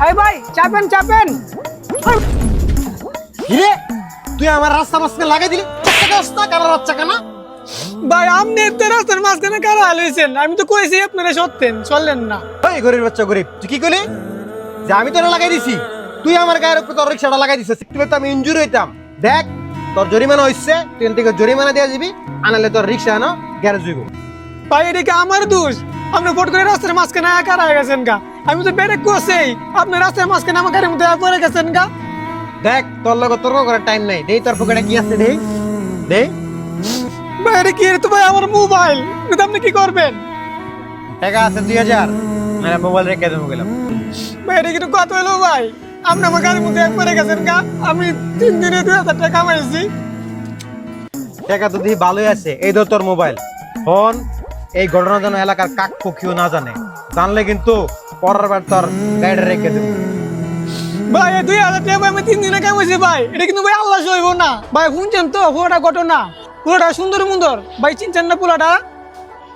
এই ভাই চাপেন চাপেন। হিরে তুই আমার রাস্তা মাঝখানে লাগাই দিলি, চাকা রাস্তা কারা রাস্তা কেনা? ভাই আপনি এত রাস্তার মাঝখানে কারা হালাইছেন? আমি তো কইছি আপনারা সত্যেন চললেন না। ওই গরিব বাচ্চা গরিব, তুই কি করলি? যে আমি তোরা লাগাই দিছি, তুই আমার গায়ের উপর তোর রিক্সাটা লাগাই দিছিস, একটু তো আমি ইনজুরি হইতাম। দেখ তোর জরিমানা হইছে, তুই এখান থেকে জরিমানা দিয়ে দিবি, আনালে তোর রিক্সা আনো গ্যারেজ হইব। ভাই এটা কি আমার দোষ? আপনি ফট করে রাস্তার মাঝখানে একা রয়ে গেছেন গা। আমি তো ব্রেক করছি, আপনি রাস্তার মাঝখানে আমার গাড়ির মধ্যে পড়ে গেছেন গা। দেখ তোর লগে তর্ক করার টাইম নাই, দেই তোর পকেটে কি আছে দেই দেই। ভাই এটা কি? এটা তো ভাই আমার মোবাইল, এটা আপনি কি করবেন? টাকা আছে 2000, মানে মোবাইল রেখে দেবো গেলাম। ভাই এটা কিন্তু কত হলো ভাই? আপনি আমার গাড়ির মধ্যে পড়ে গেছেন গা। আমি 3 দিনে 2000 টাকা কামাইছি। টাকা তো দেখি ভালোই আছে, এই ধর তোর মোবাইল ফোন। এই ঘটনা যেন এলাকার কাক পক্ষীও না জানে, জানলে কিন্তু পরের বার তোর গাড়িটা রেখে দেবো। ভাই এই 2000 টাকা আমি 3 দিনে কামাইছি ভাই। এটা কিন্তু ভাই আল্লাহ সইব না ভাই। শুনছেন তো পুরোটা ঘটনা? পুরোটা সুন্দর মুন্দর ভাই, চিনছেন না পুরোটা?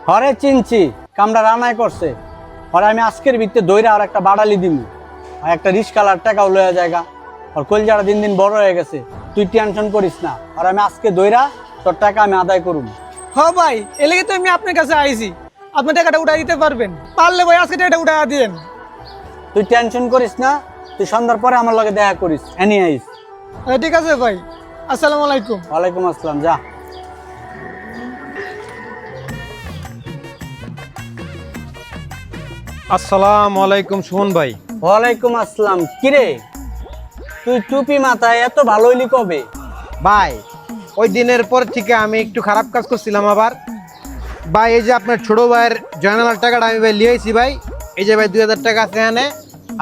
হরে চিনছি, কামড়া রান্নায় করছে। হরে আমি আজকের ভিত্তে দইরা আর একটা বাড়ালি দিমু, আর একটা রিস্কালার টাকাও লয়া জায়গা। আর কলজারা দিন দিন বড় হয়ে গেছে, তুই টেনশন করিস না। আর আমি আজকে দইরা তোর টাকা আমি আদায় করুম। হ্যাঁ ভাই, এলাকা তো আমি আপনার কাছে আইছি, আপনি টাকাটা উঠাই দিতে পারবেন। পারলে ভাই আজকে টাকাটা উঠাই দিয়েন। তুই টেনশন করিস না, তুই সন্ধ্যার পরে আমার লগে দেখা করিস, এনি আইস। ঠিক আছে ভাই, আসসালামু আলাইকুম। ওয়ালাইকুম আসসালাম, যা। আসসালামু আলাইকুম সুমন ভাই। ওয়ালাইকুম আসসালাম। কিরে তুই টুপি মাথায় এত ভালো হইলি কবে? ভাই ওই দিনের পর থেকে আমি একটু খারাপ কাজ করছিলাম আবার। ভাই এই যে আপনার ছোট ভাইয়ের জয়নালার টাকাটা আমি ভাই লিয়েছি ভাই, এই যে ভাই 2000 টাকা আছে এখানে।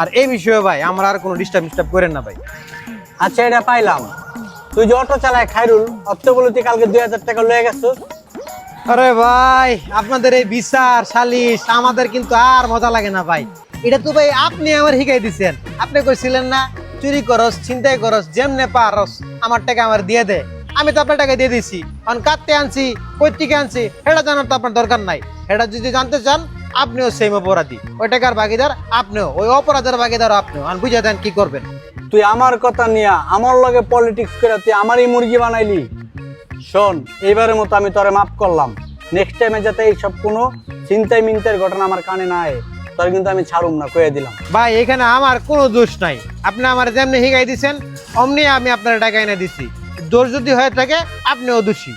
আর এই বিষয়ে ভাই আমরা আর কোনো ডিস্টার্ব করেন না ভাই। আচ্ছা এটা পাইলাম, তুই যে অটো চালায় খাইরুল অত বলতে কালকে 2000 টাকা লয়ে গেছিস। আরে ভাই আপনাদের এই বিচার সালিশ আমাদের কিন্তু আর মজা লাগে না ভাই। এটা তো ভাই আপনি আমার শিখাই দিচ্ছেন। আপনি কইছিলেন না চুরি করস ছিনতাই করস যেমনে পারস আমার টাকা আমার দিয়ে দে। আমি তো আপনার টাকা দিয়ে দিছি, কারণ কাটতে আনছি কই থেকে আনছি এটা জানার তো আপনার দরকার নাই। এটা যদি জানতে চান আপনিও সেম অপরাধী, ওই টাকার ভাগিদার আপনিও, ওই অপরাধের ভাগিদার আপনিও। আর বুঝে দেন কি করবেন। তুই আমার কথা নিয়া আমার লগে পলিটিক্স করে তুই আমারই মুরগি বানাইলি। শোন, এইবারের মতো আমি তোরে মাফ করলাম। নেক্সট টাইমে যাতে এইসব কোনো চিন্তায় মিন্তের ঘটনা আমার কানে না আয়, তোর কিন্তু আমি ছাড়ুম না, কয়ে দিলাম। ভাই এখানে আমার কোনো দোষ নাই, আপনি আমার যেমনি হিগাই দিচ্ছেন অমনি আমি আপনার টাকা এনে দিছি। দোষ যদি হয়ে থাকে আপনিও দোষী।